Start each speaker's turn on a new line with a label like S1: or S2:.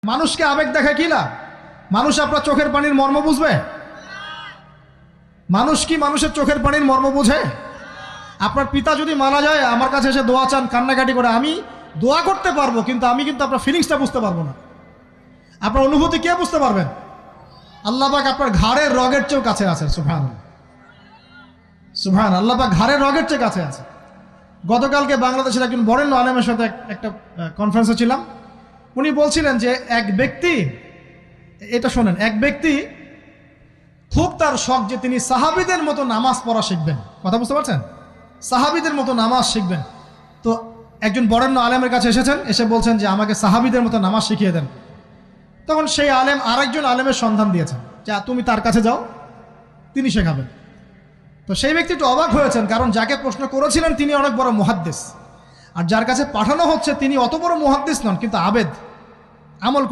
S1: মানুষকে আবেগ দেখা কি লাভ? মানুষ আপনার চোখের পানির মর্ম বুঝবে? মানুষ কি মানুষের চোখের পানির মর্ম বোঝে? আপনার পিতা যদি মারা যায় আমার কাছে এসে দোয়া চান কান্নাকাটি করে, আমি দোয়া করতে পারবো কিন্তু আমি কিন্তু আপনার ফিলিংসটা বুঝতে পারবো না। আপনার অনুভূতি কে বুঝতে পারবেন? আল্লাহ পাক আপনার ঘাড়ের রগের চেয়েও কাছে আছেন। সুবহানাল্লাহ, সুবহানাল্লাহ। আল্লাহ পাক ঘাড়ের রগের চেয়ে কাছে আছে। গতকালকে বাংলাদেশের একজন বরেণ্য আলেমের সাথে একটা কনফারেন্সে ছিলাম। উনি বলছিলেন যে এক ব্যক্তি, এটা শোনেন, এক ব্যক্তি খুব তার শখ যে তিনি সাহাবীদের মতো নামাজ পড়া শিখবেন। কথা বুঝতে পারছেন? সাহাবীদের মতো নামাজ শিখবেন। তো একজন বরেণ্য আলেমের কাছে এসেছেন, এসে বলছেন যে আমাকে সাহাবীদের মতো নামাজ শিখিয়ে দেন। তখন সেই আলেম আরেকজন আলেমের সন্ধান দিয়েছেন, যা তুমি তার কাছে যাও, তিনি শেখাবেন। তো সেই ব্যক্তি একটু অবাক হয়েছেন, কারণ যাকে প্রশ্ন করেছিলেন তিনি অনেক বড় মুহাদ্দিস, আর যার কাছে পাঠানো হচ্ছে তিনি অত বড় মুহাদ্দিস নন, কিন্তু আবেদ, আমল করেন।